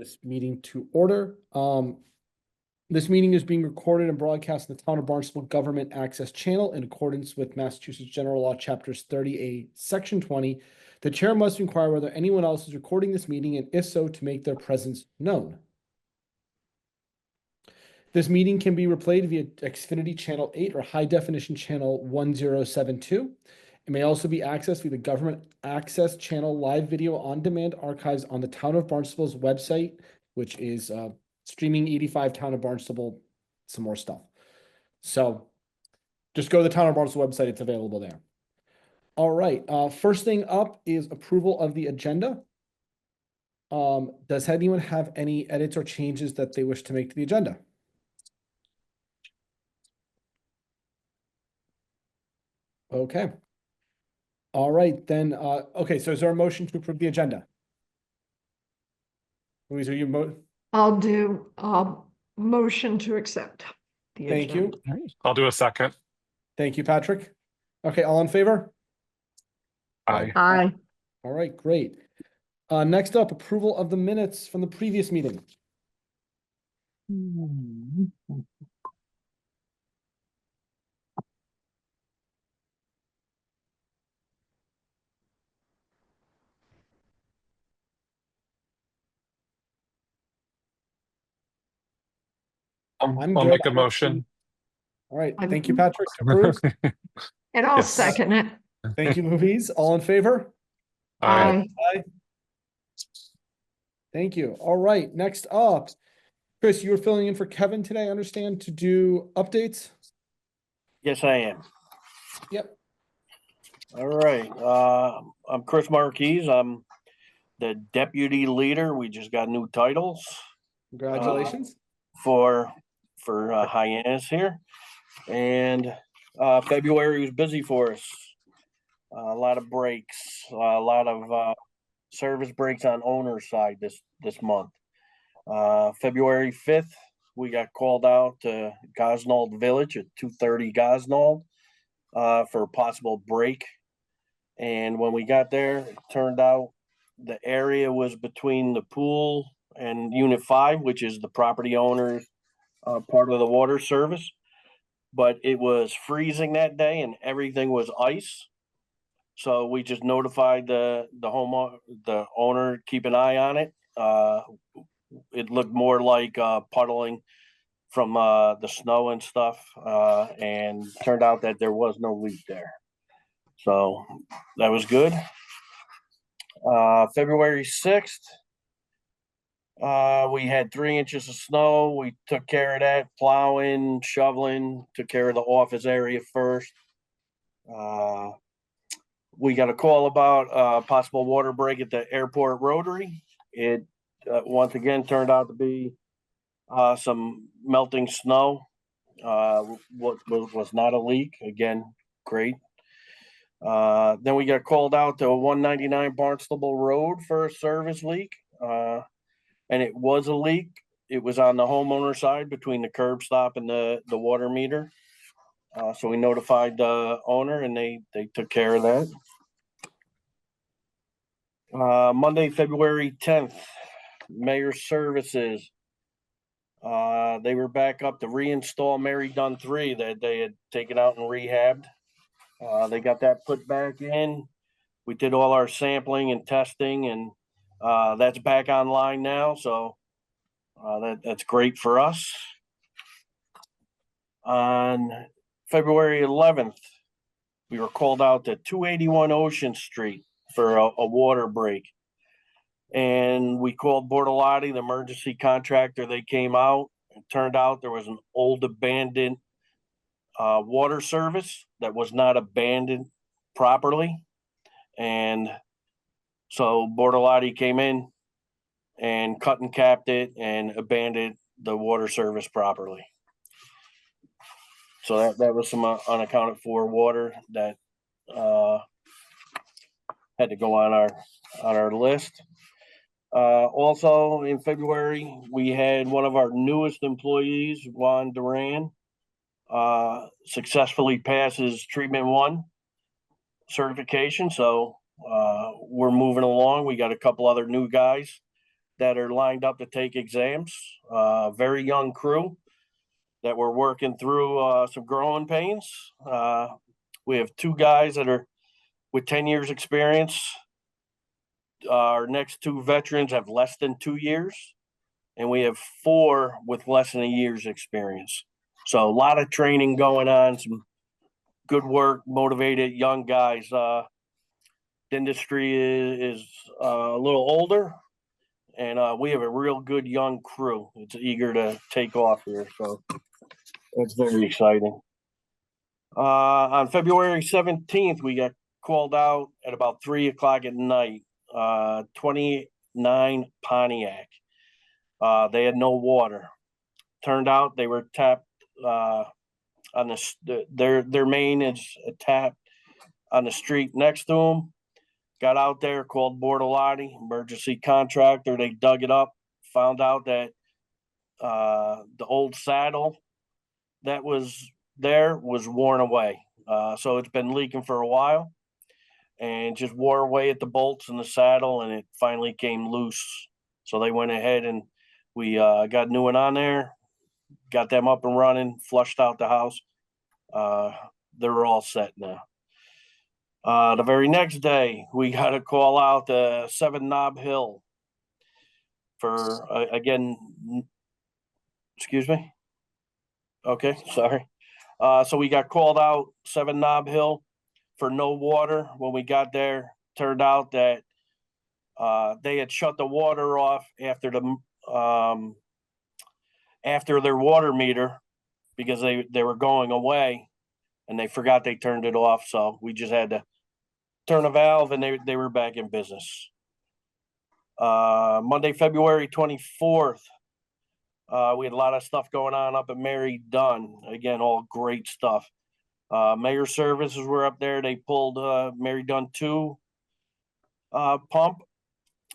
This meeting to order. This meeting is being recorded and broadcast in the Town of Barnstable Government Access Channel in accordance with Massachusetts General Law, Chapters 38, Section 20. The chair must inquire whether anyone else is recording this meeting, and if so, to make their presence known. This meeting can be replayed via Xfinity Channel 8 or High Definition Channel 1072. It may also be accessed via the Government Access Channel live video on demand archives on the Town of Barnstable's website, which is Streaming 85 Town of Barnstable, some more stuff. So just go to the Town of Barnstable website, it's available there. All right, first thing up is approval of the agenda. Does anyone have any edits or changes that they wish to make to the agenda? Okay. All right, then, okay, so is there a motion to approve the agenda? Louise, are you I'll do a motion to accept the Thank agenda. you. I'll do a second. Thank you, Patrick. Okay, all in favor? Aye. Aye. All right, great. Next up, approval of the minutes from the previous meeting. I'll I'm make good. a motion. All right, thank you, Patrick. Approved. And I'll Yes. second it. Thank you, Louise. All in favor? Aye. Aye. Thank you. All right, next up, Chris, you were filling in for Kevin today, I understand, to do updates? Yes, I am. Yep. All right. I'm Chris Marquise. I'm the deputy leader. We just got new titles Congratulations. for Hyannis here, and February was busy for us. A lot of breaks, a lot of service breaks on owner's side this month. February 5th, we got called out to Gosnold Village at 230 Gosnold for a possible break. And when we got there, it turned out the area was between the pool and Unit 5, which is the property owner's part of the water service. But it was freezing that day and everything was ice. So we just notified the owner, keep an eye on it. It looked more like puddling from the snow and stuff, and turned out that there was no leak there. So that was good. February 6th, we had 3 inches of snow. We took care of that, plowing, shoveling, took care of the office area first. We got a call about a possible water break at the airport rotary. It once again turned out to be some melting snow. What was not a leak. Again, great. Then we got called out to 199 Barnstable Road for a service leak. And it was a leak. It was on the homeowner side between the curb stop and the water meter. So we notified the owner and they took care of that. Monday, February 10th, Mayor's Services. They were back up to reinstall Mary Dunn 3 that they had taken out and rehabbed. They got that put back in. We did all our sampling and testing, and that's back online now. So that's great for us. On February 11th, we were called out to 281 Ocean Street for a water break. And we called Bortolotti, the emergency contractor. They came out. It turned out there was an old abandoned water service that was not abandoned properly. And so Bortolotti came in and cut and capped it and abandoned the water service properly. So that was some unaccounted for water that had to go on our list. Also in February, we had one of our newest employees, Juan Duran, successfully pass his treatment 1 certification. So we're moving along. We got a couple other new guys that are lined up to take exams. Very young crew that we're working through some growing pains. We have 2 guys that are with 10 years experience. Our next 2 veterans have less than 2 years, and we have 4 with less than a year's experience. So a lot of training going on, some good work, motivated young guys. The industry is a little older, and we have a real good young crew. It's eager to take off here, so it's very exciting. On February 17th, we got called out at about 3 o'clock at night. 29 Pontiac. They had no water. Turned out they were tapped on their main is tapped on the street next to them. Got out there, called Bortolotti, emergency contractor. They dug it up, found out that the old saddle that was there was worn away. So it's been leaking for a while and just wore away at the bolts in the saddle, and it finally came loose. So they went ahead and we got a new one on there, got them up and running, flushed out the house. They're all set now. The very next day, we got a call out to 7 Knob Hill for, again, excuse me? Okay, sorry. So we got called out 7 Knob Hill for no water. When we got there, turned out that they had shut the water off after their water meter because they were going away, and they forgot they turned it off. So we just had to turn a valve, and they were back in business. Monday, February 24th, we had a lot of stuff going on up at Mary Dunn. Again, all great stuff. Mayor Services were up there. They pulled Mary Dunn 2 pump,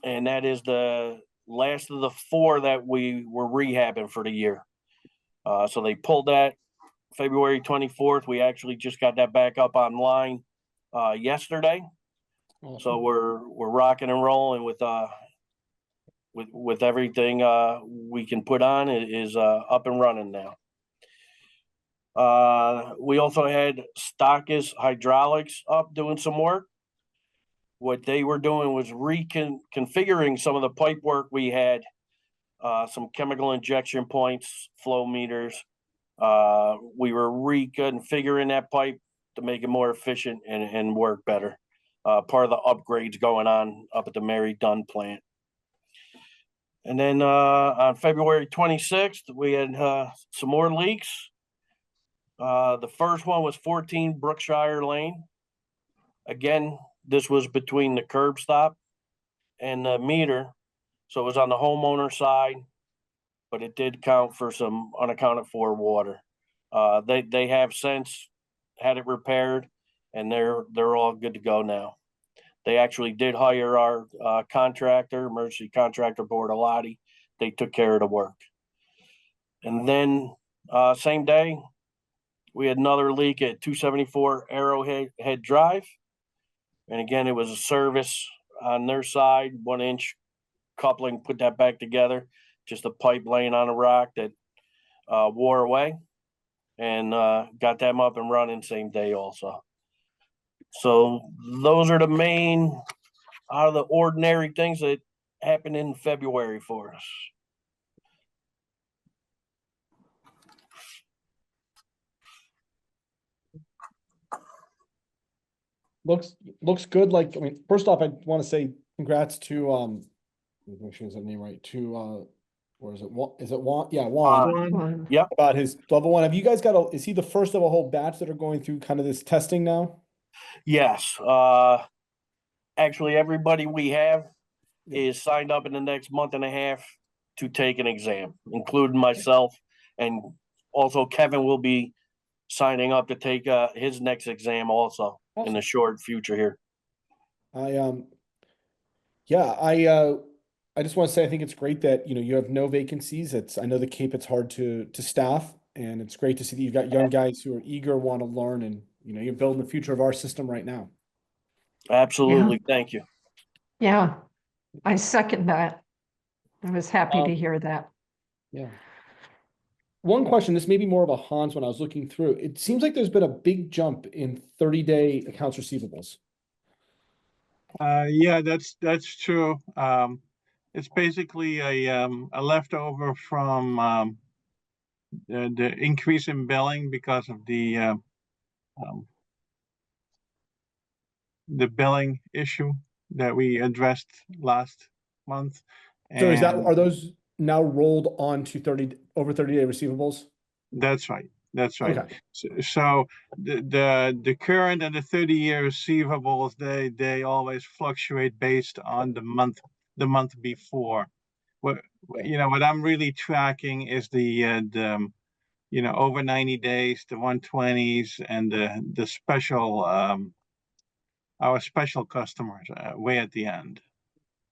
and that is the last of the 4 that we were rehabbing for the year. So they pulled that February 24th. We actually just got that back up online yesterday. Awesome. So we're rocking and rolling with everything we can put on. It is up and running now. We also had Stockist Hydraulics up doing some work. What they were doing was reconfiguring some of the pipe work we had, some chemical injection points, flow meters. We were reconfiguring that pipe to make it more efficient and work better. Part of the upgrades going on up at the Mary Dunn plant. And then on February 26th, we had some more leaks. The first one was 14 Brookshire Lane. Again, this was between the curb stop and the meter. So it was on the homeowner side, but it did count for some unaccounted for water. They have since had it repaired, and they're all good to go now. They actually did hire our contractor, emergency contractor, Bortolotti. They took care of the work. And then same day, we had another leak at 274 Arrowhead Drive. And again, it was a service on their side, 1-inch coupling, put that back together. Just a pipe laying on a rock that wore away, and got them up and running same day also. So those are the main out of the ordinary things that happened in February for us. Looks good. Like, I mean, first off, I want to say congrats to make sure is that name right, to or is it Juan? Is it Juan? Yeah, Juan. One. About his level 1. Have you guys got is he the first of a whole batch that are going through kind of this testing now? Yes. Actually, everybody we have is signed up in the next month and a half to take an exam, including myself, and also Kevin will be signing up to take his next exam also in the short future here. I just want to say I think it's great that you have no vacancies. I know the Cape, it's hard to staff, and it's great to see that you've got young guys who are eager, want to learn, and you're building the future of our system right now. Absolutely. Thank you. Yeah, I second that. I was happy to Um, hear that. Yeah. One question, this may be more of a Hans when I was looking through. It seems like there's been a big jump in 30-day accounts receivables. Yeah, that's true. It's basically a leftover from the increase in billing because of um, the billing issue that we addressed last month. So is that, And are those now rolled on to over 30-day receivables? that's right. That's right. Okay, So the current and the 30-year receivables, they always fluctuate based on the month before. What what I'm really tracking is the over 90 days, the 120s, and the special our special customers way at the end.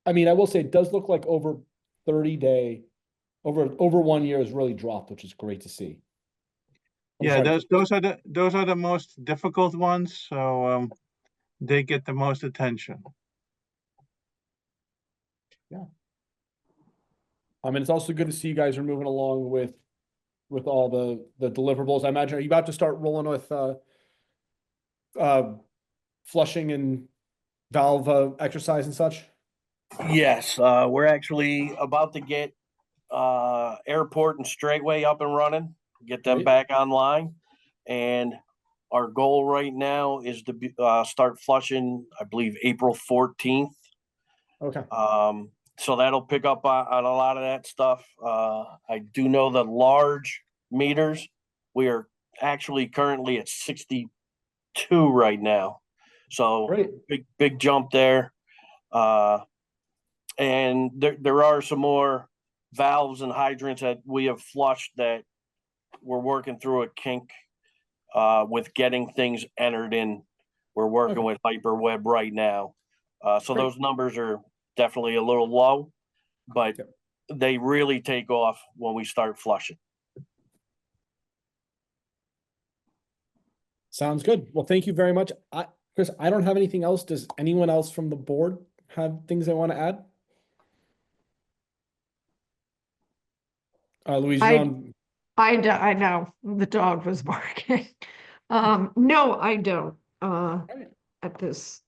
I mean, I will say it does look like over 30-day, over 1 year has really dropped, which is great to see. I'm Yeah, sorry. those are the most difficult ones, so they get the most attention. I mean, it's also good to see you guys are moving along with all the deliverables. I imagine, are you about to start rolling with flushing and valve exercise and such? Yes, we're actually about to get airport and straightway up and running, get them Great. back online. And our goal right now is to start flushing, I believe, April 14th. Okay. So that'll pick up on a lot of that stuff. I do know the large meters, we are actually currently at 62 right now. So Great. big jump there. And there are some more valves and hydrants that we have flushed that we're working through a kink with getting things entered in. We're working Okay. with Hyperweb right now. So Great. those numbers are definitely a little low, but Yep. they really take off when we start flushing. Sounds good. Well, thank you very much. Chris, I don't have anything else. Does anyone else from the board have things they want to add? Louise, you're on. I know the dog was barking. No, I don't, Right. at this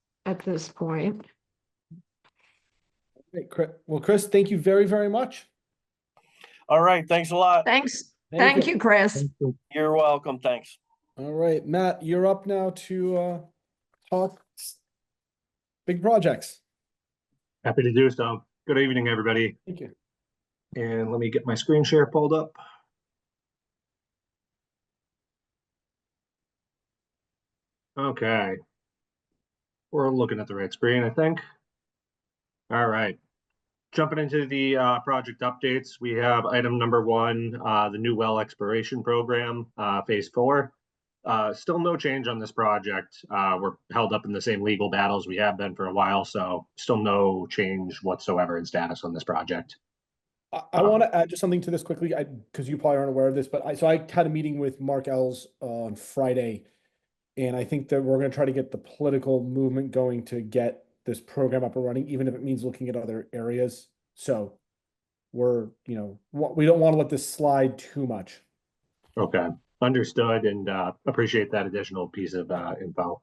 point. Great, well, Chris, thank you very, very much. All right. Thanks a lot. Thanks. Thank Thank you. you, Chris. You're welcome. Thanks. All right, Matt, you're up now to talk big projects. Happy to do so. Good evening, everybody. Thank you. And let me get my screen share pulled up. Okay. We're looking at the right screen, I think. All right. Jumping into the project updates, we have item number 1, the new well exploration program, phase 4. Still no change on this project. We're held up in the same legal battles we have been for a while, so still no change whatsoever in status on this project. I want to add just something to this quickly, because you probably aren't aware of this, but I had a meeting with Mark Ells on Friday, and I think that we're going to try to get the political movement going to get this program up and running, even if it means looking at other areas. So we're, we don't want to let this slide too much. Okay, understood, and appreciate that additional piece of info.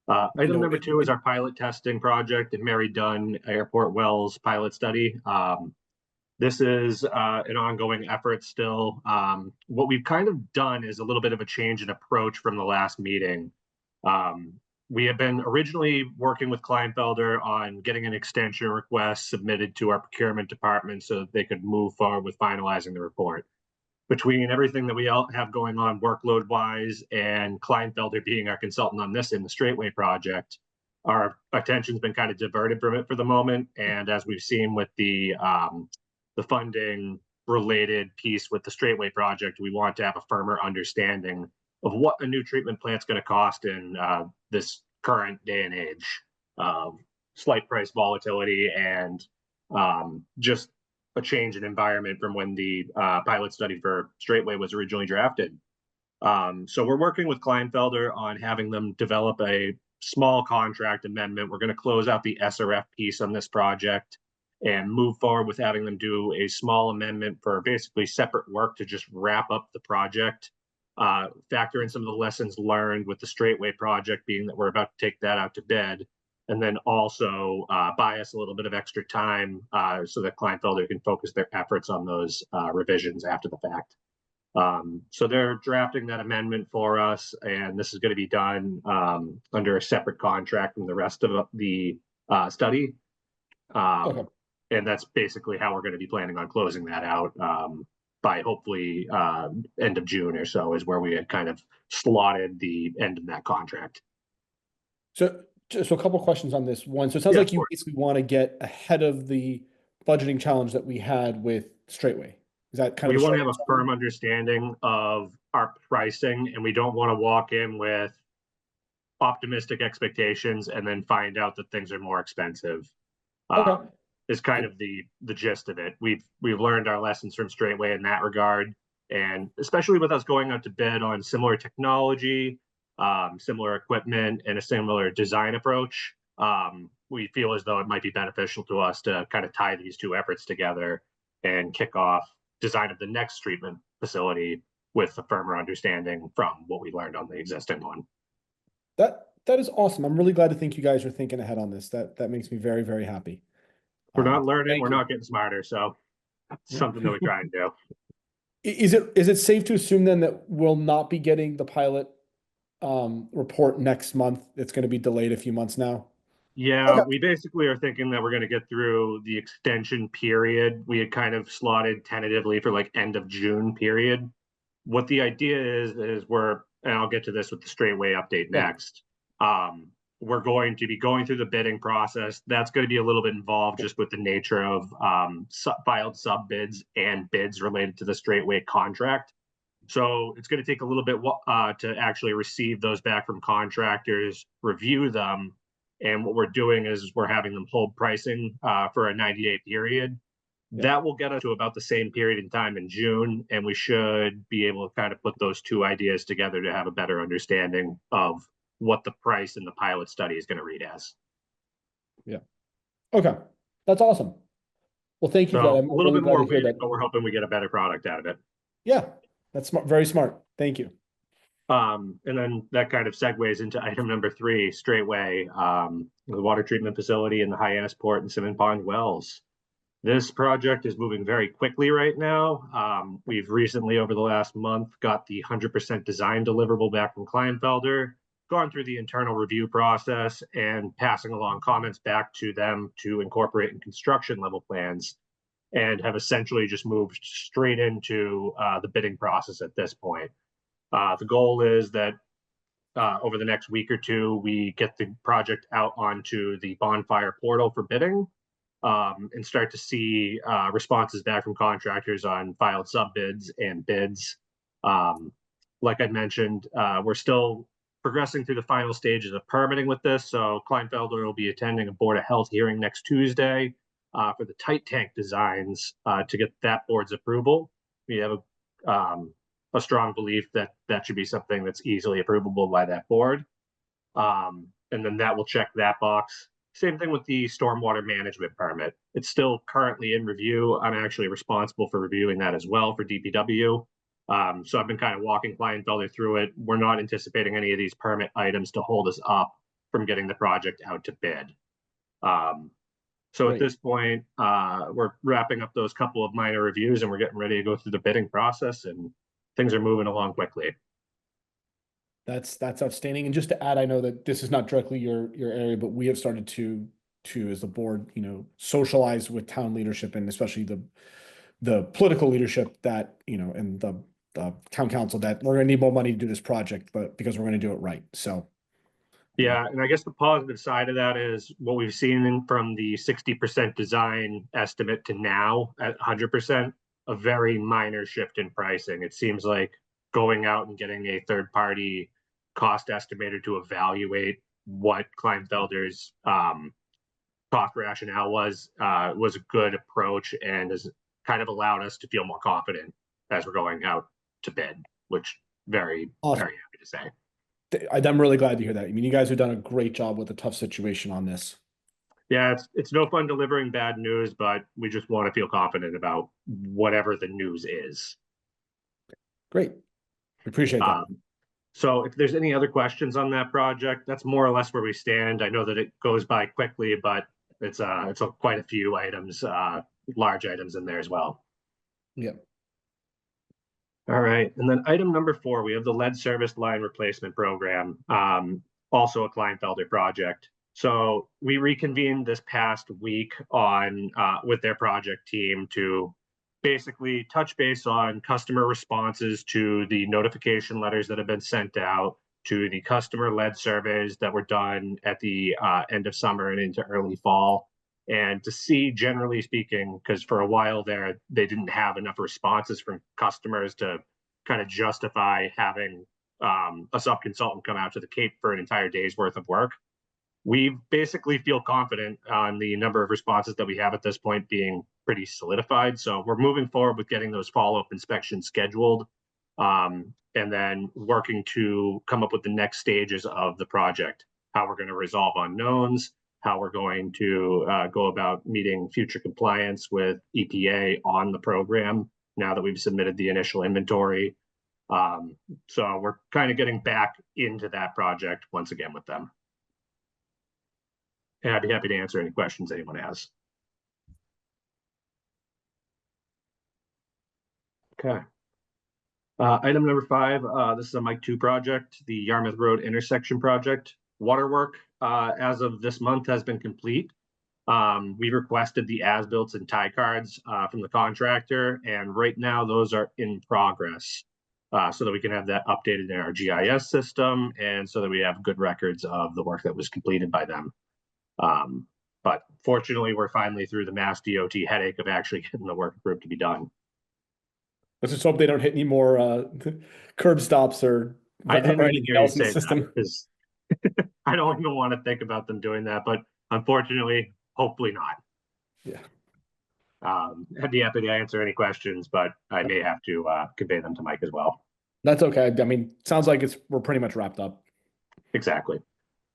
Item number 2 is our pilot testing project at Mary Dunn Airport Wells pilot study. This is an ongoing effort still. What we've kind of done is a little bit of a change in approach from the last meeting. We have been originally working with Kleinfelder on getting an extension request submitted to our procurement department so that they could move forward with finalizing the report. Between everything that we all have going on workload wise and Kleinfelder being our consultant on this in the Straightway project, our attention's been kind of diverted from it for the moment. And as we've seen with the funding related piece with the Straightway project, we want to have a firmer understanding of what a new treatment plant's going to cost in this current day and age. Slight price volatility and just a change in environment from when the pilot study for Straightway was originally drafted. So we're working with Kleinfelder on having them develop a small contract amendment. We're going to close out the SRF piece on this project and move forward with having them do a small amendment for basically separate work to just wrap up the project. Factor in some of the lessons learned with the Straightway project, being that we're about to take that out to bid, and then also buy us a little bit of extra time so that Kleinfelder can focus their efforts on those revisions after the fact. So they're drafting that amendment for us, and this is going to be done under a separate contract from the rest of the study. Okay. And that's basically how we're going to be planning on closing that out by hopefully end of June or so is where we had kind of slotted the end of that contract. So a couple questions on this one. So it sounds Yeah, like of you course. basically want to get ahead of the budgeting challenge that we had with Straightway. Is that kind We of the want to short have a firm understanding of our pricing, and we don't want to walk in with optimistic expectations and then find out that things are more expensive. Okay. Is kind of the gist of it. We've learned our lessons from Straightway in that regard, and especially with us going out to bid on similar technology, similar equipment, and a similar design approach, we feel as though it might be beneficial to us to kind of tie these two efforts together and kick off design of the next treatment facility with a firmer understanding from what we learned on the existing one. That is awesome. I'm really glad to think you guys are thinking ahead on this. That makes me very, very happy. We're not learning, thank we're you. not getting smarter, so it's Yeah. something that we try and do. Is it safe to assume then that we'll not be getting the pilot report next month? It's going to be delayed a few months now. Yeah, Okay. we basically are thinking that we're going to get through the extension period. We had kind of slotted tentatively for like end of June period. What the idea is and I'll get to this with the Straightway update Yeah. next. We're going to be going through the bidding process. That's going to be a little bit involved just with the nature of filed sub bids and bids related to the Straightway contract. So it's going to take a little bit to actually receive those back from contractors, review them. And what we're doing is we're having them hold pricing for a 90-day period. Yeah. That will get us to about the same period in time in June, and we should be able to kind of put those two ideas together to have a better understanding of what the price in the pilot study is going to read as. Yeah. Okay. That's awesome. Well, thank you for So that. a I'm little really bit glad more to hear waiting, that. but we're hoping we get a better product out of it. Yeah, that's smart. Very smart. Thank you. And then that kind of segues into item number 3, Straightway, the water treatment facility in the Hyannisport and Simmon Pond wells. This project is moving very quickly right now. We've recently, over the last month, got the 100% design deliverable back from Kleinfelder, gone through the internal review process, and passing along comments back to them to incorporate in construction level plans, and have essentially just moved straight into the bidding process at this point. The goal is that over the next week or two, we get the project out onto the bonfire portal for bidding, and start to see responses back from contractors on filed sub bids and bids. Like I mentioned, we're still progressing through the final stages of permitting with this. So Kleinfelder will be attending a Board of Health hearing next Tuesday for the tight tank designs to get that board's approval. We have a strong belief that that should be something that's easily approvable by that board. And then that will check that box. Same thing with the stormwater management permit. It's still currently in review. I'm actually responsible for reviewing that as well for DPW. So I've been kind of walking Kleinfelder through it. We're not anticipating any of these permit items to hold us up from getting the project out to bid. So Great. at this point, we're wrapping up those couple of minor reviews and we're getting ready to go through the bidding process, and things are moving along quickly. That's outstanding. And just to add, I know that this is not directly your area, but we have started to as the board, socialize with town leadership, and especially the political leadership that, and the town council, that we're gonna need more money to do this project, but because we're gonna do it right. So Yeah, and I guess the positive side of that is what we've seen from the 60% design estimate to now at 100%, a very minor shift in pricing. It seems like going out and getting a third-party cost estimator to evaluate what Kleinfelder's cost rationale was a good approach, and has kind of allowed us to feel more confident as we're going out to bid, which very, Awesome. very happy to say. I'm really glad to hear that. I mean, you guys have done a great job with a tough situation on this. Yeah, it's no fun delivering bad news, but we just want to feel confident about whatever the news is. Great. We appreciate that. So if there's any other questions on that project, that's more or less where we stand. I know that it goes by quickly, but it's quite a few items, large items in there as well. Yeah. All right, and then item number 4, we have the lead service line replacement program, also a Kleinfelder project. So we reconvened this past week on with their project team to basically touch base on customer responses to the notification letters that have been sent out, to the customer led surveys that were done at the end of summer and into early fall, and to see, generally speaking, because for a while there they didn't have enough responses from customers to kind of justify having a sub-consultant come out to the Cape for an entire day's worth of work. We basically feel confident on the number of responses that we have at this point being pretty solidified. So we're moving forward with getting those follow-up inspections scheduled, and then working to come up with the next stages of the project, how we're going to resolve unknowns, how we're going to go about meeting future compliance with EPA on the program now that we've submitted the initial inventory. So we're kind of getting back into that project once again with them. And I'd be happy to answer any questions anyone has. Okay. Item number 5, this is a Mike 2 project, the Yarmouth Road intersection project. Water work, as of this month, has been complete. We requested the as-built and tie cards from the contractor, and right now those are in progress, so that we can have that updated in our GIS system, and so that we have good records of the work that was completed by them. But fortunately, we're finally through the Mass DOT headache of actually getting the work approved to be done. Let's just hope they don't hit any more curb stops or I didn't even anything hear you else in the say that system. because I don't even want to think about them doing that, but unfortunately, hopefully not. Yeah. I'd be happy to answer any questions, but I may have to convey them to Mike as well. That's okay. I mean, sounds like we're pretty much wrapped up. Exactly.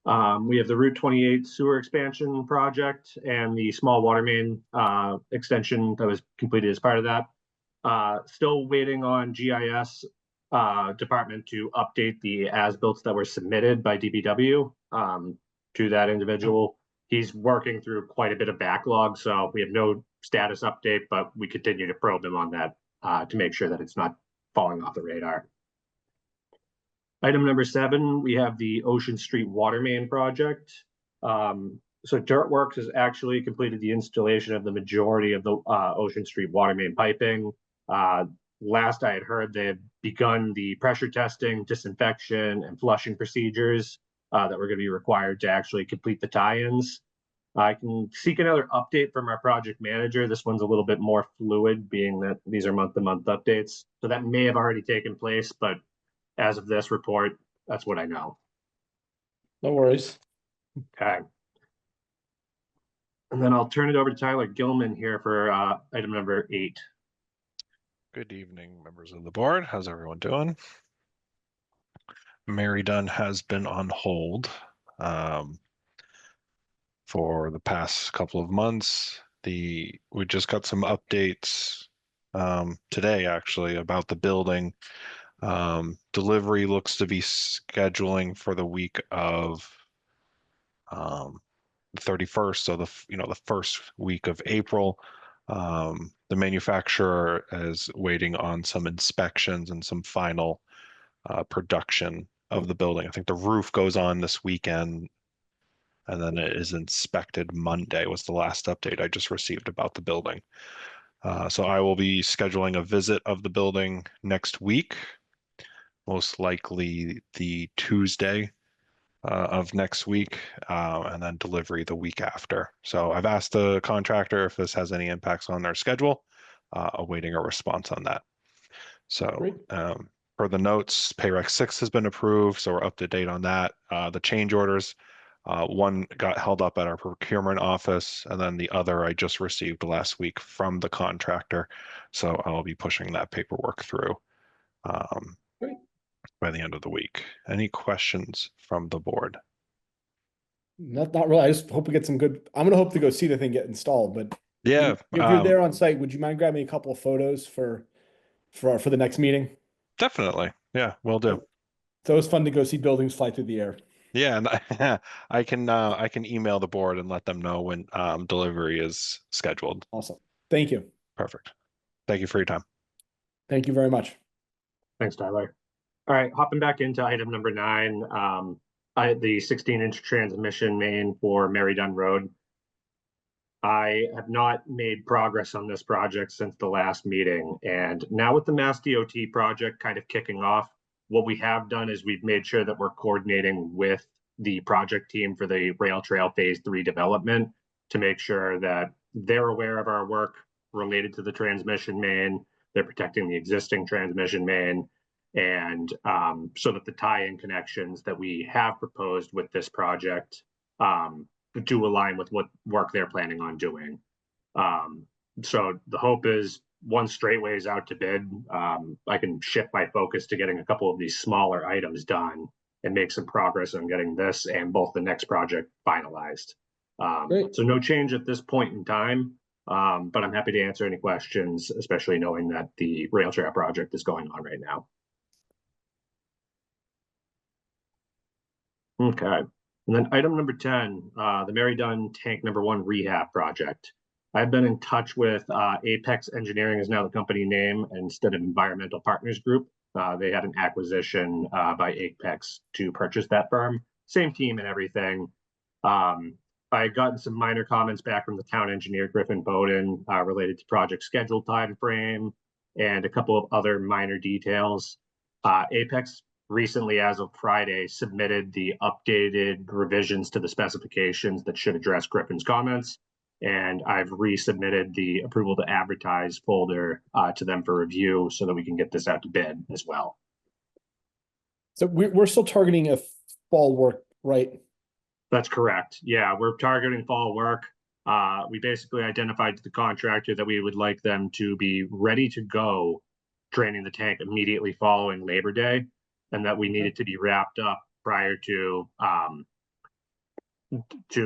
We have the Route 28 sewer expansion project and the small water main extension that was completed as part of that. Still waiting on GIS department to update the as-built that were submitted by DPW to that individual. He's working through quite a bit of backlog, so we have no status update, but we continue to probe him on that to make sure that it's not falling off the radar. Item number 7, we have the Ocean Street water main project. So Dirtworks has actually completed the installation of the majority of the Ocean Street water main piping. Last I had heard, they had begun the pressure testing, disinfection, and flushing procedures that were going to be required to actually complete the tie-ins. I can seek another update from our project manager. This one's a little bit more fluid, being that these are month-to-month updates. So that may have already taken place, but as of this report, that's what I know. No worries. Okay. And then I'll turn it over to Tyler Gilman here for item number 8. Good evening, members of the board. How's everyone doing? Mary Dunn has been on hold for the past couple of months. We just got some updates today, actually, about the building. Delivery looks to be scheduling for the week of the 31st, so the first week of April. The manufacturer is waiting on some inspections and some final production of the building. I think the roof goes on this weekend, and then it is inspected Monday, was the last update I just received about the building. So I will be scheduling a visit of the building next week, most likely the Tuesday of next week, and then delivery the week after. So I've asked the contractor if this has any impacts on their schedule, awaiting a response on that. So per the notes, Payrex 6 has been approved, so we're up to date on that. The change orders, one got held up at our procurement office, and then the other I just received last week from the contractor. So I'll be pushing that paperwork through by the end of the week. Any questions from the board? Not really. I just hope we get some good. I'm gonna hope to go see the thing get installed. But Yeah, if you're there on site, would you mind grabbing me a couple of photos for the next meeting? definitely. Yeah, will do. It's always fun to go see buildings fly through the air. Yeah, and I can email the board and let them know when delivery is scheduled. Awesome. Thank you. Perfect. Thank you for your time. Thank you very much. Thanks, Tyler. All right, hopping back into item number 9, the 16-inch transmission main for Mary Dunn Road. I have not made progress on this project since the last meeting, and now with the Mass DOT project kind of kicking off, what we have done is we've made sure that we're coordinating with the project team for the rail trail phase 3 development to make sure that they're aware of our work related to the transmission main, they're protecting the existing transmission main, and so that the tie-in connections that we have proposed with this project do align with what work they're planning on doing. So the hope is once Straightway is out to bid, I can shift my focus to getting a couple of these smaller items done and make some progress on getting this and both the next project finalized. Great. So no change at this point in time, but I'm happy to answer any questions, especially knowing that the rail trail project is going on right now. Okay. And then item number 10, the Mary Dunn Tank number 1 rehab project. I've been in touch with Apex Engineering is now the company name instead of Environmental Partners Group. They had an acquisition by Apex to purchase that firm. Same team and everything. I had gotten some minor comments back from the town engineer, Griffin Bowden, related to project schedule time frame and a couple of other minor details. Apex recently, as of Friday, submitted the updated revisions to the specifications that should address Griffin's comments. And I've resubmitted the approval to advertise folder to them for review so that we can get this out to bid as well. So we're still targeting a fall work, right? That's correct. Yeah, we're targeting fall work. We basically identified to the contractor that we would like them to be ready to go draining the tank immediately following Labor Day, and that we needed to be wrapped up prior to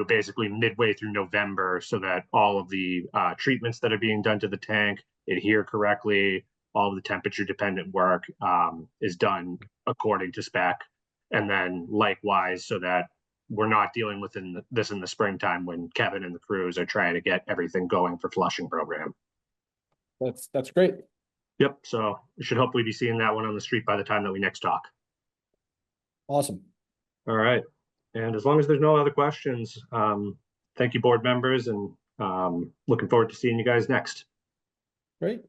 basically midway through November so that all of the treatments that are being done to the tank adhere correctly, all of the temperature dependent work is done according to spec, and then likewise so that we're not dealing with this in the springtime when Kevin and the crews are trying to get everything going for flushing program. That's great. Yep, so we should hopefully be seeing that one on the street by the time that we next talk. Awesome. All right. And as long as there's no other questions, thank you, board members, and looking forward to seeing you guys next. Great.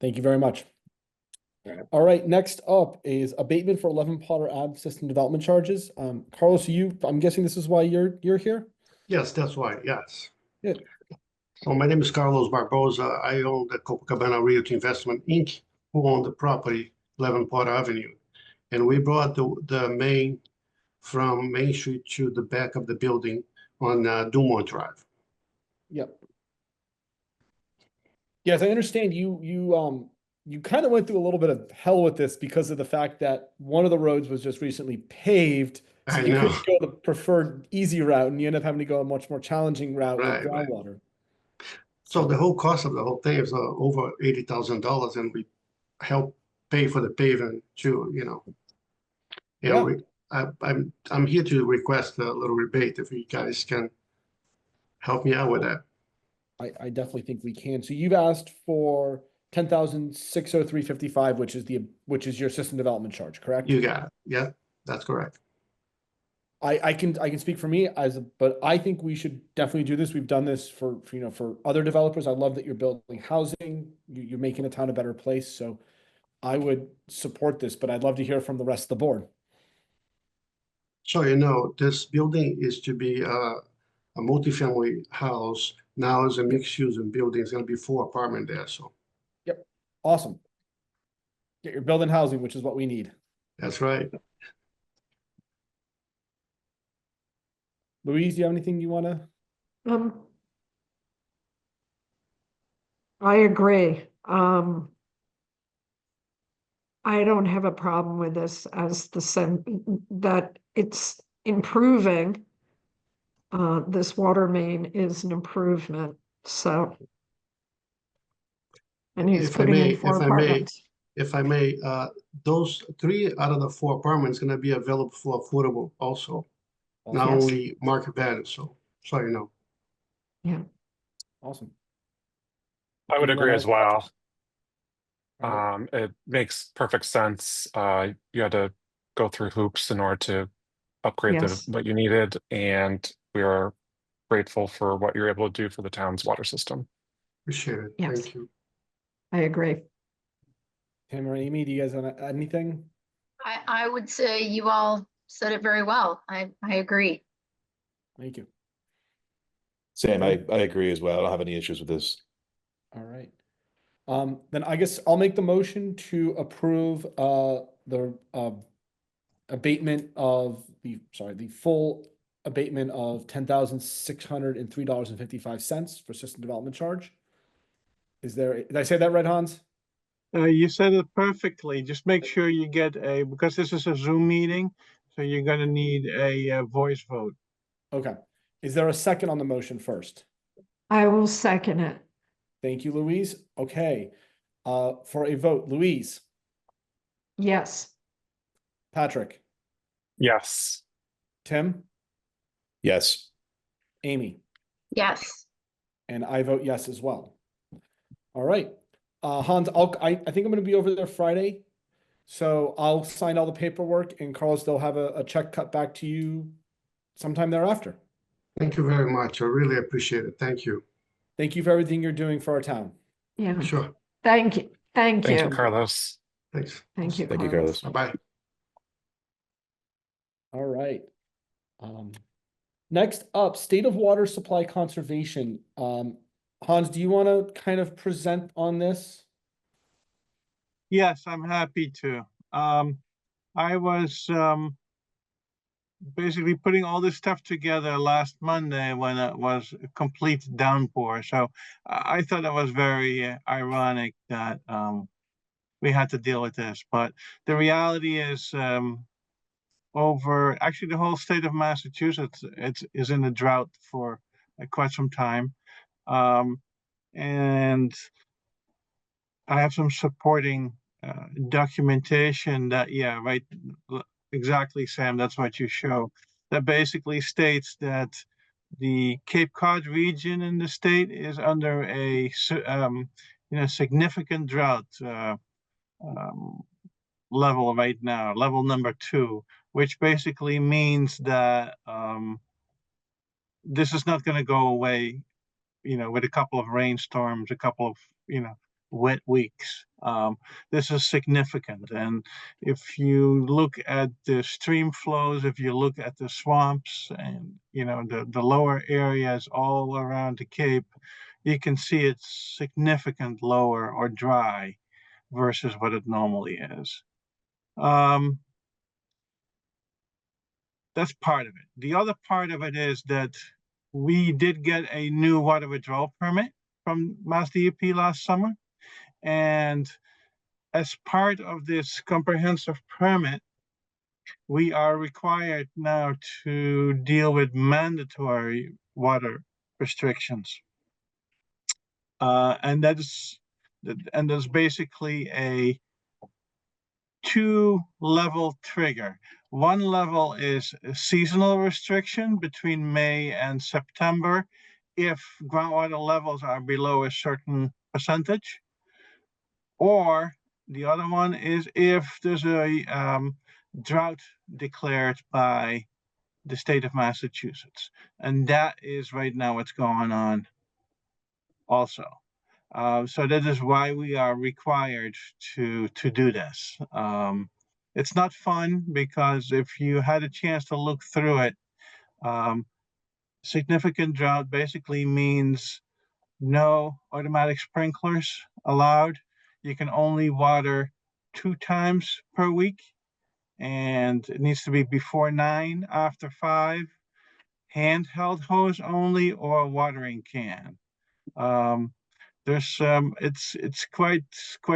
Thank you very much. All right. All right, next up is abatement for 11 Potter Ave system development charges. Carlos, I'm guessing this is why you're here? Yes, that's why, yes. Yeah. So my name is Carlos Barbosa. I own the Copacabana Realty Investment Inc., who own the property, 11 Potter Avenue. And we brought the main from Main Street to the back of the building on Dumont Drive. Yep. Yes, I understand you kind of went through a little bit of hell with this because of the fact that one of the roads was just recently paved. So I you know. couldn't go the preferred easy route and you end up having to go a much more challenging route with Right, right. groundwater. So the whole cost of the whole thing is over $80,000, and we help pay for the paving too, you know. Yeah. I'm here to request a little rebate if you guys can help me out with that. I definitely think we can. So you've asked for 10,603.55, which is your system development charge, correct? You got it. Yeah, that's correct. I can speak for me but I think we should definitely do this. We've done this for other developers. I love that you're building housing. You're making a town a better place. So I would support this, but I'd love to hear from the rest of the board. So, you know, this building is to be a multifamily house. Now it's a mixed use building. It's going to be 4 apartments there. So Yep. Awesome. Get your building housing, which is what we need. that's right. Louise, do you have anything you want to? I agree. I don't have a problem with this as that it's improving this water main is an improvement, so. And he's If I putting in may, 4 if I may, apartments. if I may, those 3 out of the 4 apartments gonna be available for affordable also, not Yes. only market value, so you know. Yeah, Awesome. I would Anyone agree else? as well. All right. It makes perfect sense. You had to go through hoops in order to upgrade Yes. what you needed, and we are grateful for what you're able to do for the town's water system. Appreciate it. Yes. Thank you. I agree. Tim or Amy, do you guys want to add anything? I would say you all said it very well. I agree. Thank you. Same, Okay. I agree as well. I don't have any issues with this. All right. Then I guess I'll make the motion to approve the abatement of the full abatement of $10,603.55 for system development charge. Did I say that right, Hans? You said it perfectly. Just make sure you get because this is a Zoom meeting, so you're gonna need a voice vote. Okay. Is there a second on the motion first? I will second it. Thank you, Louise. Okay. For a vote, Louise, Yes. Patrick, Yes. Tim, Yes. Amy, Yes. and I vote yes as well. All right. Hans, I think I'm going to be over there Friday, so I'll sign all the paperwork, and Carlos, they'll have a check cut back to you sometime thereafter. Thank you very much. I really appreciate it. Thank you. Thank you for everything you're doing for our town. Yeah. Sure. Thank you. Thank Thank you, you. Carlos. Thanks. Thank you, Thank you, Carlos. Carlos. Bye-bye. All right. Next up, state of water supply conservation. Hans, do you want to kind of present on this? Yes, I'm happy to. I was basically putting all this stuff together last Monday when it was a complete downpour. So I thought it was very ironic that we had to deal with this. But the reality is over actually the whole state of Massachusetts is in a drought for quite some time. And I have some supporting documentation that, yeah, right, exactly, Sam, that's what you show. That basically states that the Cape Cod region in the state is under a significant drought level right now, level number 2, which basically means that this is not going to go away, with a couple of rainstorms, a couple of, wet weeks. This is significant. And if you look at the stream flows, if you look at the swamps and, the lower areas all around the Cape, you can see it's significant lower or dry versus what it normally is. That's part of it. The other part of it is that we did get a new water withdrawal permit from Mass DEP last summer. And as part of this comprehensive permit, we are required now to deal with mandatory water restrictions. And that's basically a 2-level trigger. One level is a seasonal restriction between May and September if groundwater levels are below a certain percentage. Or the other one is if there's a drought declared by the state of Massachusetts. And that is right now what's going on also. So that is why we are required to do this. It's not fun because if you had a chance to look through it, significant drought basically means no automatic sprinklers allowed. You can only water 2 times per week, and it needs to be before 9, after 5, handheld hose only, or watering can. It's quite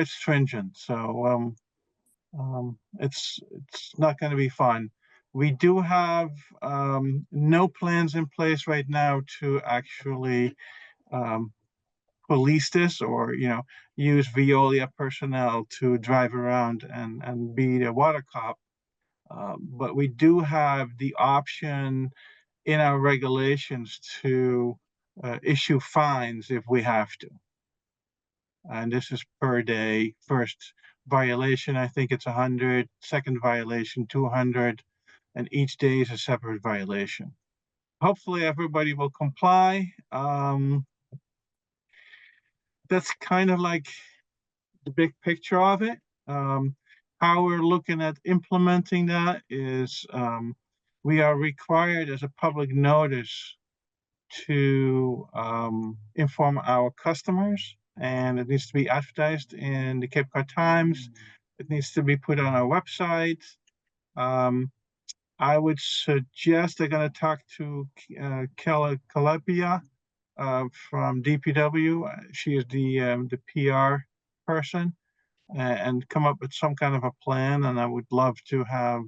stringent, so it's not going to be fun. We do have no plans in place right now to actually police this, or use Veolia personnel to drive around and be the water cop. But we do have the option in our regulations to issue fines if we have to. And this is per day. First violation, I think it's 100. Second violation, 200. And each day is a separate violation. Hopefully everybody will comply. That's kind of like the big picture of it. How we're looking at implementing that is we are required as a public notice to inform our customers, and it needs to be advertised in the Cape Cod Times. It needs to be put on our website. I would suggest they're going to talk to Kella Calabia from DPW. She is the PR person, and come up with some kind of a plan. And I would love to have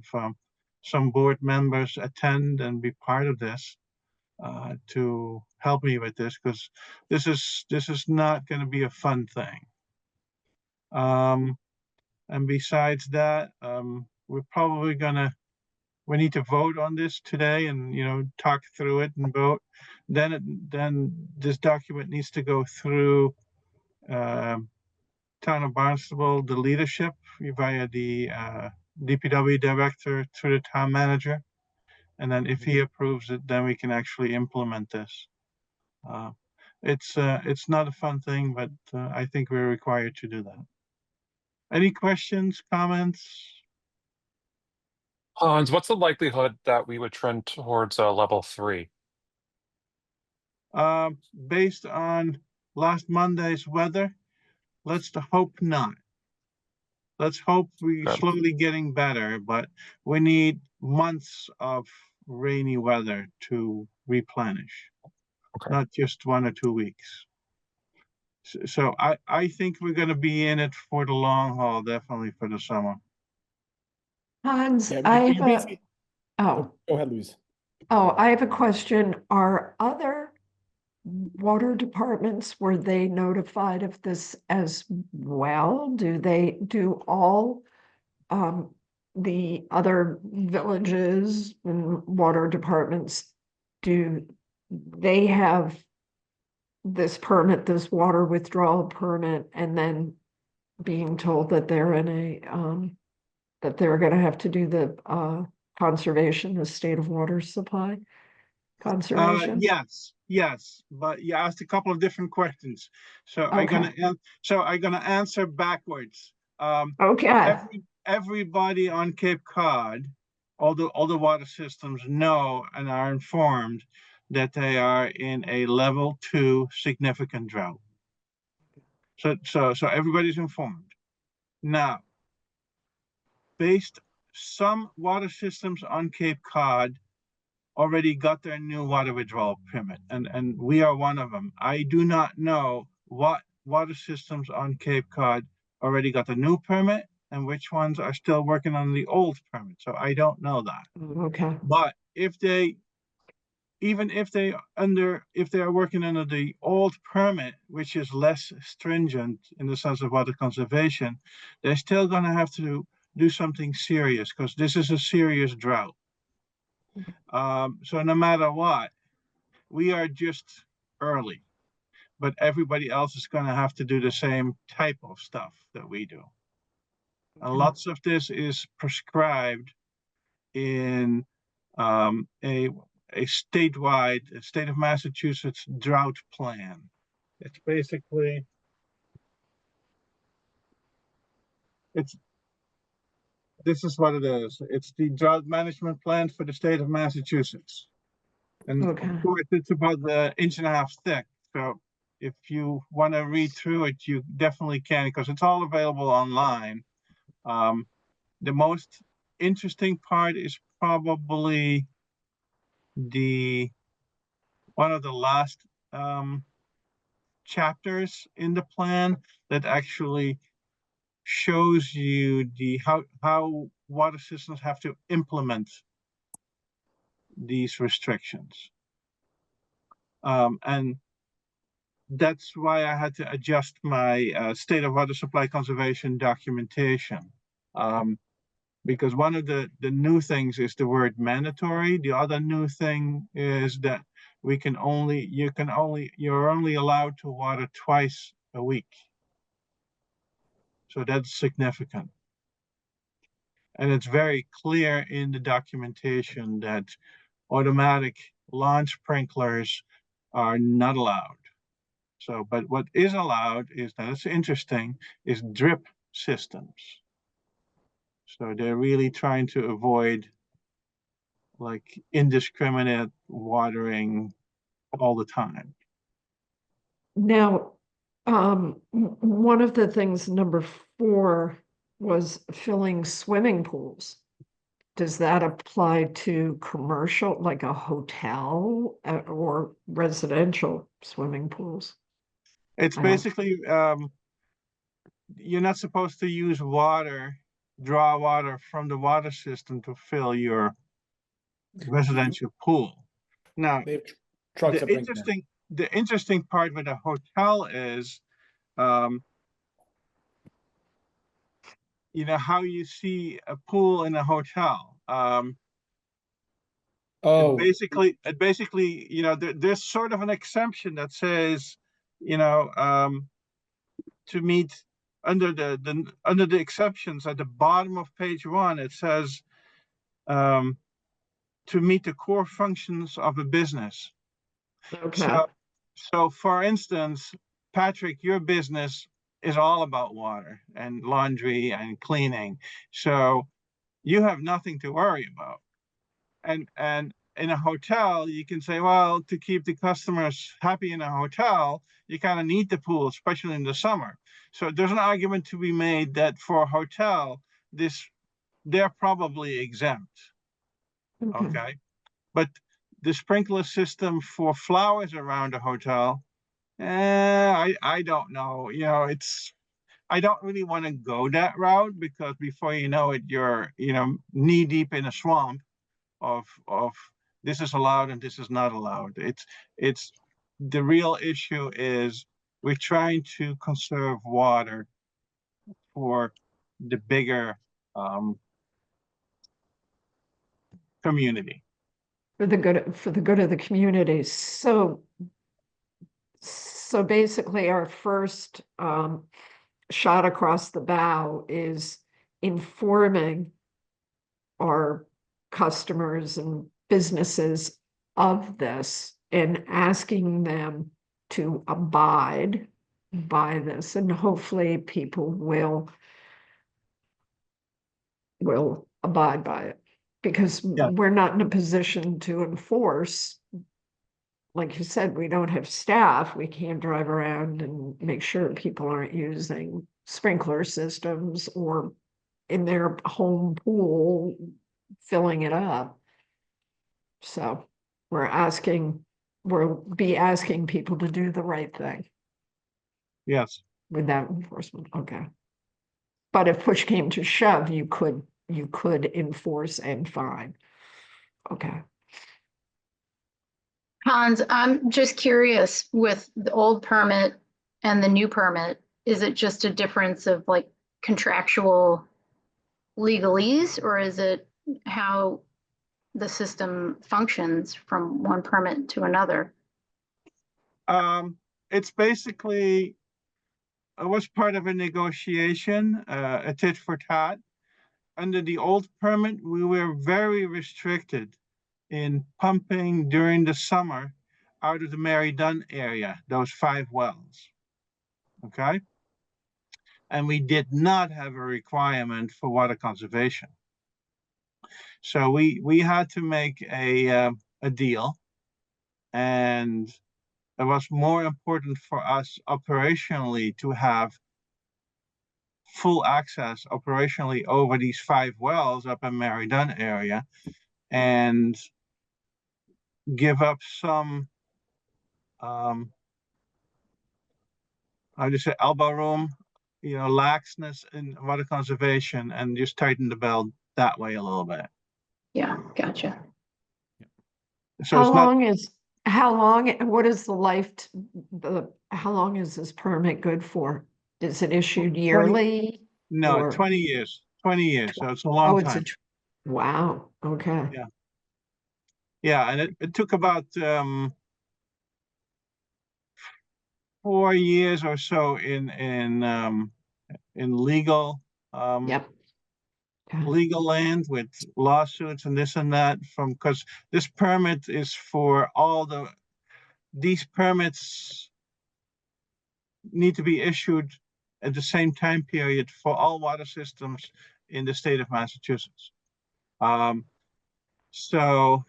some board members attend and be part of this to help me with this, because this is not going to be a fun thing. And besides that, we're probably we need to vote on this today, and talk through it and vote. Then this document needs to go through Town of Barnstable, the leadership, via the DPW director to the town manager. And then if he approves it, then we can actually implement this. It's not a fun thing, but I think we're required to do that. Any questions, comments? Hans, what's the likelihood that we would trend towards level 3? Based on last Monday's weather, let's hope not. Let's hope we're slowly getting better, but we need months of rainy weather to replenish, not just 1 or 2 weeks. So I think we're going to be in it for the long haul, definitely for the summer. Hans, Yeah, I you have basically- oh, Go ahead, Louise. I have a question. Are other water departments, were they notified of this as well? Do all the other villages and water departments, do they have this permit, this water withdrawal permit, and then being told that they're in a that they're gonna have to do the conservation, the state of water supply conservation? Yes, but you asked a couple of different questions. So Okay. I'm gonna answer backwards. Okay. Everybody on Cape Cod, all the water systems know and are informed that they are in a level 2 significant drought. So everybody's informed. Now, some water systems on Cape Cod already got their new water withdrawal permit, and we are one of them. I do not know what water systems on Cape Cod already got the new permit and which ones are still working on the old permit. So I don't know that. Okay. But if they are working under the old permit, which is less stringent in the sense of water conservation, they're still going to have to do something serious, because this is a serious drought. So no matter what, we are just early, but everybody else is going to have to do the same type of stuff that we do. And lots of this is prescribed in a statewide, state of Massachusetts drought plan. It's basically, this is what it is. It's the drought management plan for the state of Massachusetts. And of course, it's about an inch and a half thick. So if you want to read through it, you definitely can, because it's all available online. The most interesting part is probably one of the last chapters in the plan that actually shows you how water systems have to implement these restrictions. And that's why I had to adjust my state of water supply conservation documentation. Because one of the new things is the word mandatory. The other new thing is that you're only allowed to water twice a week. So that's significant. And it's very clear in the documentation that automatic lawn sprinklers are not allowed. So, but what is allowed is, that's interesting, is drip systems. So they're really trying to avoid like indiscriminate watering all the time. Now, one of the things, number 4, was filling swimming pools. Does that apply to commercial, like a hotel, or residential swimming pools? It's basically, you're not supposed to use draw water from the water system to fill your residential pool. Now, They have trucks that bring it in. the interesting part with a hotel is, you know, how you see a pool in a hotel. It basically, you know, there's sort of an exemption that says, you know, to meet under the exceptions at the bottom of page 1, it says, to meet the core functions of a business. Okay. So for instance, Patrick, your business is all about water and laundry and cleaning. So you have nothing to worry about. And in a hotel, you can say, well, to keep the customers happy in a hotel, you kind of need the pool, especially in the summer. So there's an argument to be made that for a hotel, they're probably exempt. Okay. But the sprinkler system for flowers around a hotel, I don't know. You know, I don't really want to go that route, because before you know it, you're, you know, knee deep in a swamp of this is allowed and this is not allowed. It's the real issue is we're trying to conserve water for the bigger community. For the good of the community. So basically our first shot across the bow is informing our customers and businesses of this and asking them to abide by this, and hopefully people will abide by it, because we're not in a position to enforce. Like you said, we don't have staff. We can't drive around and make sure people aren't using sprinkler systems or in their home pool filling it up. So we'll be asking people to do the right thing. Yes. Without enforcement. Okay. But if push came to shove, you could enforce and fine. Okay. Hans, I'm just curious, with the old permit and the new permit, is it just a difference of like contractual legalese, or is it how the system functions from one permit to another? It's basically, it was part of a negotiation, a tit for tat. Under the old permit, we were very restricted in pumping during the summer out of the Mary Dunn area, those 5 wells. Okay. And we did not have a requirement for water conservation. So we had to make a deal, and it was more important for us operationally to have full access operationally over these 5 wells up in Mary Dunn area, and give up some, how do you say, elbow room, you know, laxness in water conservation, and just tighten the belt that way a little bit. Yeah, gotcha. So it's not, what is the how long is this permit good for? Is it issued 20 yearly? no, or- 20 years, 20 years. So it's a Oh, long it's time. wow, okay. Yeah. Yeah, and it took about 4 years or so in legal Yep. Okay. legal land with lawsuits and this and that because this permit is for these permits need to be issued at the same time period for all water systems in the state of Massachusetts. So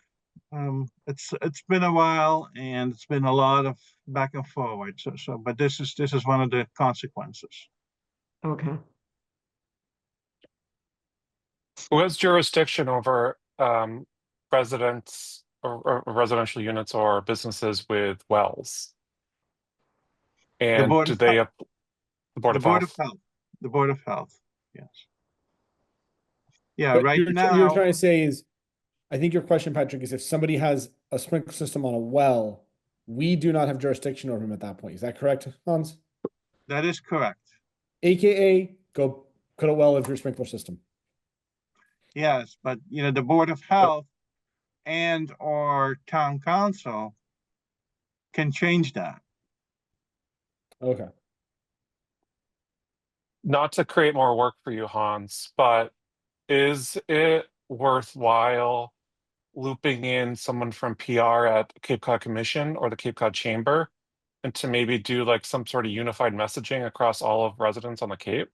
it's been a while and it's been a lot of back and forward. But this is one of the consequences. Okay. Who has jurisdiction over residents or residential units or businesses with wells? The And Board do of they, Health. the Board The of Board of Health? Health. The Board of Health. Yes. Yeah. But Right you're now. trying to say is, I think your question, Patrick, is if somebody has a sprinkler system on a well, we do not have jurisdiction over him at that point. Is that correct, Hans? That is correct. AKA, go put a well into your sprinkler system. Yes, but the Board of Health and or Town Council can change that. Okay. Not to create more work for you, Hans, but is it worthwhile looping in someone from PR at Cape Cod Commission or the Cape Cod Chamber and to maybe do like some sort of unified messaging across all of residents on the Cape?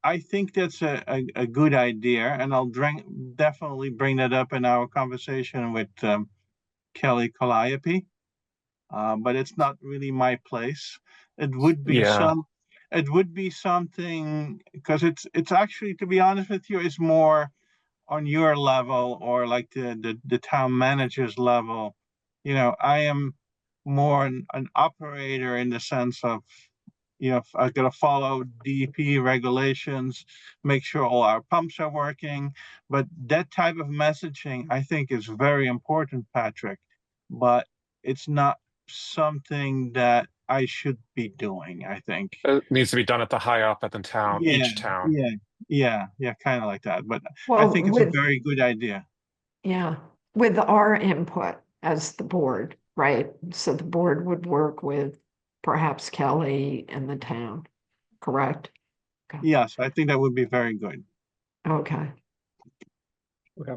I think that's a good idea, and I'll definitely bring that up in our conversation with Kelly Calliope. But it's not really my place. It would be Yeah. something because it's actually, to be honest with you, it's more on your level or like the town manager's level. I am more an operator in the sense of, I gotta follow DEP regulations, make sure all our pumps are working. But that type of messaging, I think, is very important, Patrick. But it's not something that I should be doing, I think. It needs to be done at the high up at the town, Yeah, each town. yeah, kind of like that. But I Well, think it's a very good idea. yeah, with our input as the board, right? So the board would work with perhaps Kelly and the town, correct? Okay. Yes, I think that would be very good. Okay. Okay.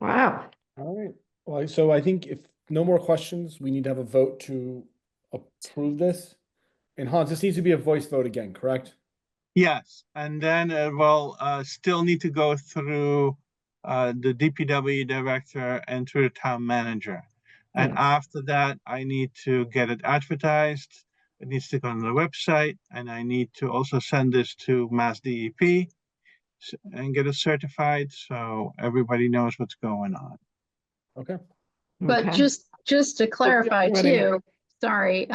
Wow. All right. Well, so I think if no more questions, we need to have a vote to approve this. And Hans, this needs to be a voice vote again, correct? Yes, and then we'll still need to go through the DPW director and through the town manager. And Yes. after that, I need to get it advertised. It needs to go on the website, and I need to also send this to Mass DEP and get it certified so everybody knows what's going on. Okay. But Okay. just to clarify go ahead, Amy. too, sorry,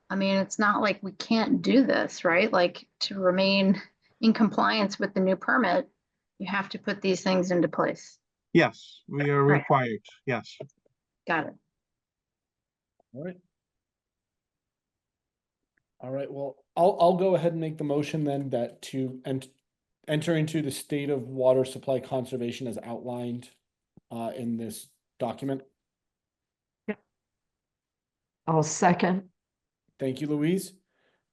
I mean, it's not like we can't do this, right? Like to remain in compliance with the new permit, you have to put these things into place. Yes, we are Right. required. Yes. Got it. All right. All right. Well, I'll go ahead and make the motion then that to enter into the state of water supply conservation as outlined in this document. I'll second. Thank you, Louise.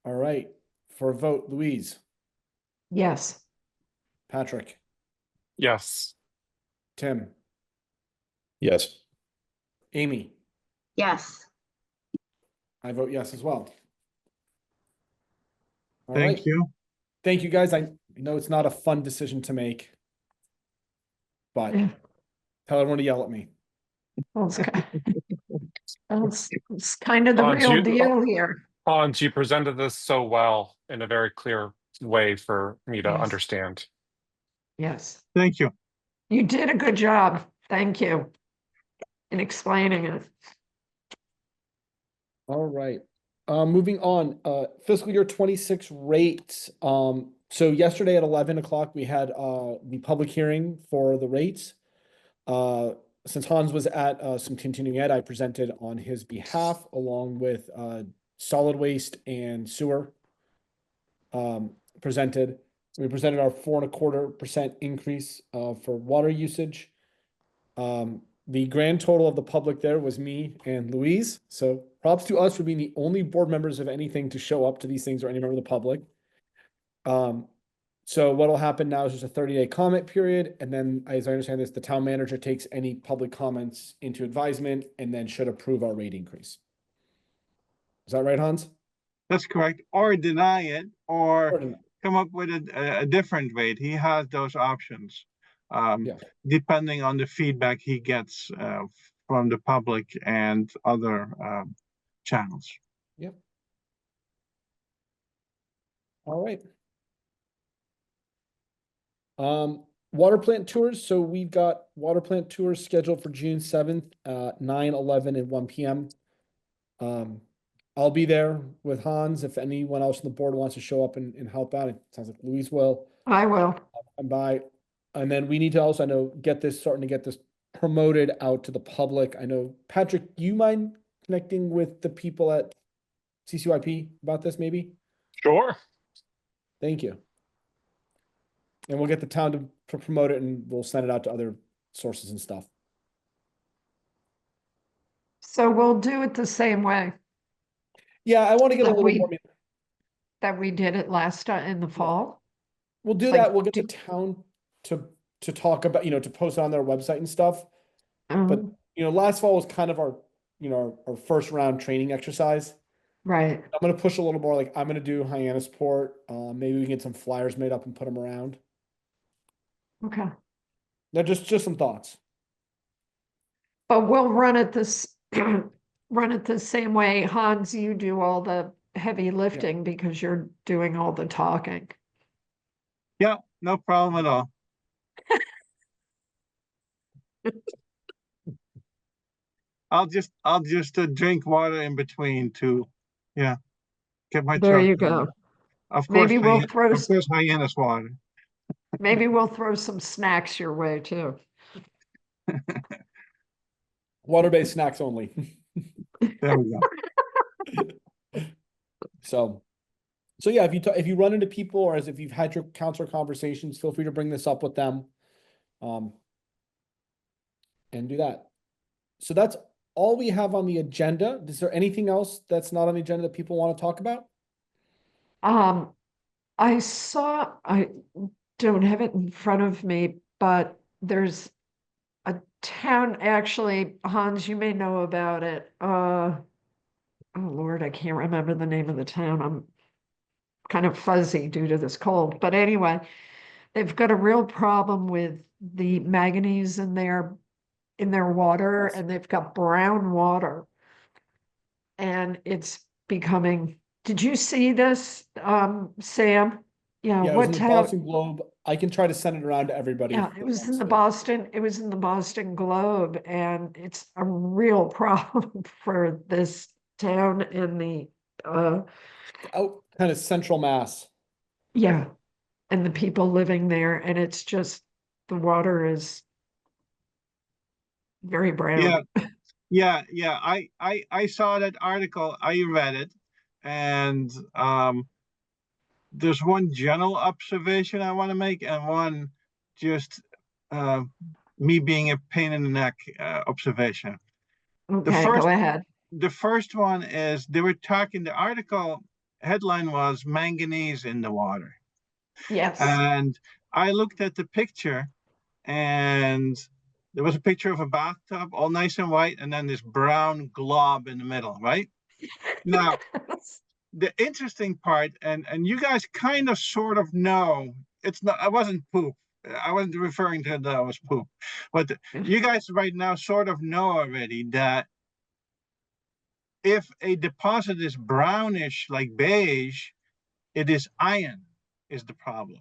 All right. For a vote, Louise, Yes. Patrick, Yes. Tim, Yes. Amy. Yes. I vote yes as well. All Thank right. you. Thank you, guys. I know it's not a fun decision to make, but Yeah. tell everyone to yell at me. It's kind of the Hans, real deal here. Hans, you presented this so well in a very clear way for me to Yes. understand. Yes. Thank you. You did a good job. Thank you in explaining it. All right. Moving on, fiscal year 26 rates. So yesterday at 11 o'clock, we had the public hearing for the rates. Since Hans was at some continuing ed, I presented on his behalf along with solid waste and sewer. Presented. We presented our 4.25% increase for water usage. The grand total of the public there was me and Louise. So props to us for being the only board members of anything to show up to these things or any member of the public. So what will happen now is just a 30-day comment period. And then, as I understand this, the town manager takes any public comments into advisement and then should approve our rate increase. Is that right, Hans? That's correct. Or deny it, or Or deny. come up with a different rate. He has those options. Yeah. Depending on the feedback he gets from the public and other channels. Yep. All right. Water plant tours. So we've got water plant tours scheduled for June 7th, 9, 11, and 1 p.m. I'll be there with Hans. If anyone else on the board wants to show up and help out, it sounds like Louise will. I will. And and then we need to also, I know, starting to get this promoted out to the public. I know, Patrick, you mind connecting with the people at CCYP about this maybe? Sure. Thank you. And we'll get the town to promote it and we'll send it out to other sources and stuff. So we'll do it the same way Yeah, I want to get a That little we- more. that we did it last time in the fall. We'll do Like, that. We'll get the town to talk about, to post it on their website and stuff. But, Um, last fall was kind of our, our first round training exercise. right. I'm going to push a little more. Like I'm going to do Hyannisport. Maybe we can get some flyers made up and put them around. Okay. Now, just some thoughts. But we'll run it the same way. Hans, you do all the heavy lifting because you're doing all the talking. Yeah, no problem at all. I'll just drink water in between to, get my There throat you cleared. go. Of course, Maybe we'll throw of course, hyenas water. maybe we'll throw some snacks your way too. Water-based snacks only. There we go. So yeah, if you run into people or if you've had your counselor conversations, feel free to bring this up with them. And do that. So that's all we have on the agenda. Is there anything else that's not on the agenda that people want to talk about? I don't have it in front of me, but there's a town, actually, Hans, you may know about it. Oh Lord, I can't remember the name of the town. I'm kind of fuzzy due to this cold, but anyway, they've got a real problem with the manganese in their water, Yes. and they've got brown water. And it's becoming, did you see this, Sam? Yeah, Yeah, it was what in the town? Boston Globe. I can try to send it around to everybody. Yeah, if it they was want in the to. Boston, it was in the Boston Globe, and it's a real problem for this town in the, Out kind of central Mass. yeah, and the people living there, and it's just, the water is very brown. Yeah. I saw that article. I read it, and there's one general observation I want to make, and one just me being a pain in the neck observation. Okay, go ahead. The first one is they were talking. The article headline was manganese in the water, Yes, and I looked at the picture, and there was a picture of a bathtub, all nice and white, and then this brown glob in the middle, right? Now, the interesting part, and you guys kind of sort of know, it's not, I wasn't poop. I wasn't referring to that was poop. But you guys right now sort of know already that if a deposit is brownish, like beige, it is iron is the problem.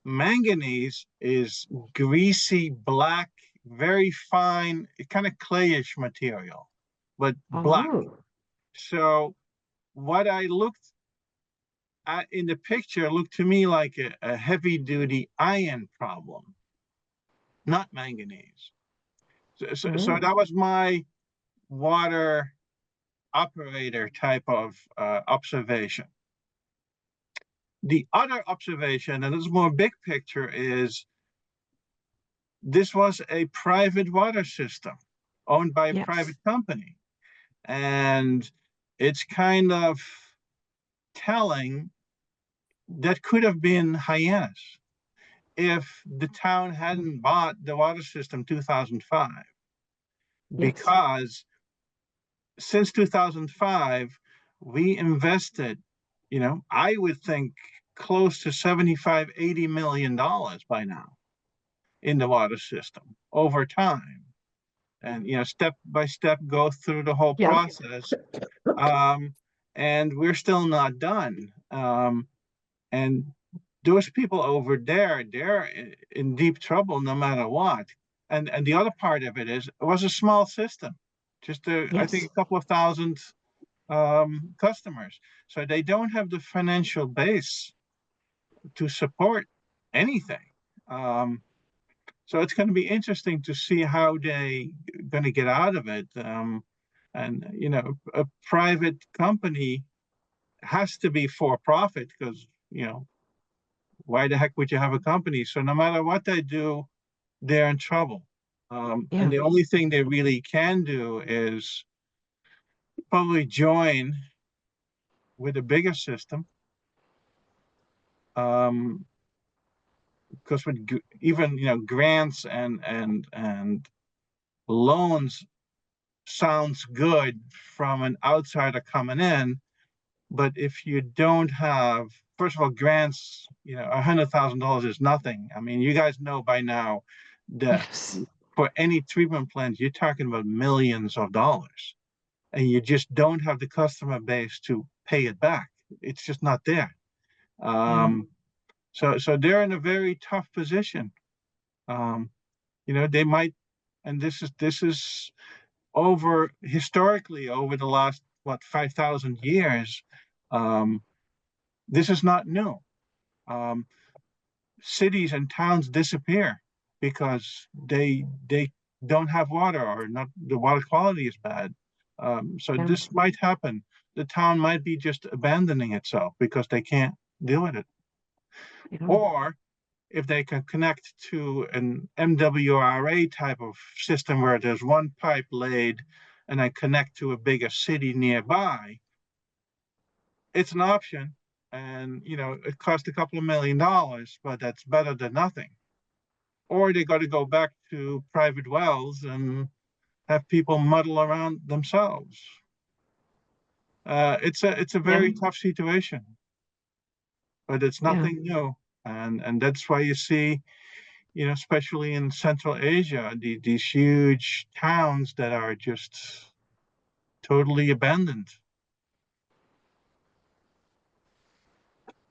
Manganese is greasy, black, very fine, kind of clayish material, but black. oh, So what I looked in the picture looked to me like a heavy duty iron problem, not manganese. So that was my water operator type of observation. The other observation, and this is more big picture, is this was a private water system owned by a Yes. private company. And it's kind of telling that could have been Hyannis if the town hadn't bought the water system 2005. Yes. Because since 2005, we invested, I would think close to 75, $80 million by now in the water system over time. And, step by step, go through the whole Yeah. process. And we're still not done. And those people over there, they're in deep trouble no matter what. And the other part of it is, it was a small system, just I think Yes. a couple of thousand customers. So they don't have the financial base to support anything. So it's going to be interesting to see how they going to get out of it. And a private company has to be for profit because why the heck would you have a company? So no matter what they do, they're in trouble. Yeah. And the only thing they really can do is probably join with a bigger system. Because with even grants and loans sounds good from an outsider coming in, but if you don't have, first of all, grants, $100,000 is nothing. I mean, you guys know by now that Yes. for any treatment plant, you're talking about millions of dollars, and you just don't have the customer base to pay it back. It's just not there. So they're in a very tough position. They might, and this is historically over the last 5,000 years. This is not new. Cities and towns disappear because they don't have water, or not, the water quality is bad. So Yeah. this might happen. The town might be just abandoning itself because they can't deal with it. Yeah. Or if they can connect to an MWRA type of system where there's one pipe laid and I connect to a bigger city nearby, it's an option. And, it costs a couple of $1 million, but that's better than nothing. Or they got to go back to private wells and have people muddle around themselves. It's a very tough situation, but it's nothing new. And that's why you see, especially in Central Asia, these huge towns that are just totally abandoned.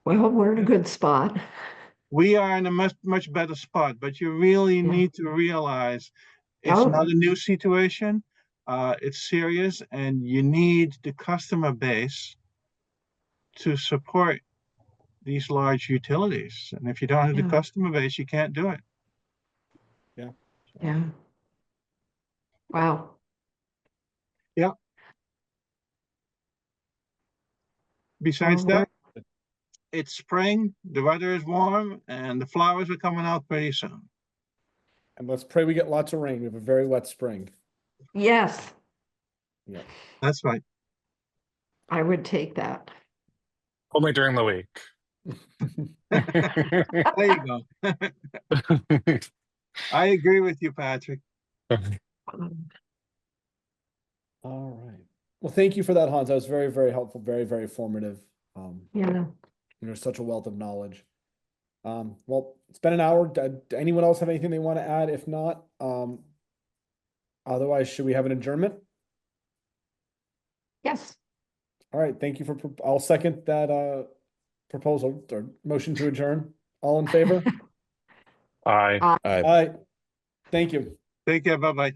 Well, we're in a good spot. We are in a much better spot, but you really need to realize it's not a new situation. It's serious, and you need the customer base to support these large utilities. And if you don't have the customer base, you can't do it. Yeah. Wow. Yeah. Besides that, it's spring, the weather is warm, and the flowers are coming out pretty soon. And let's pray we get lots of rain. We have a very wet spring. Yes. Yeah. That's right. I would take that. Only during the week. There you go. I agree with you, Patrick. All right. Well, thank you for that, Hans. That was very, very helpful, very, very formative. Yeah. Such a wealth of knowledge. Well, it's been an hour. Does anyone else have anything they want to add? If not, otherwise, should we have an adjournment? Yes. All right. Thank you I'll second that proposal or motion to adjourn. All in favor? Aye. Aye. Aye. Thank you. Take care. Bye-bye.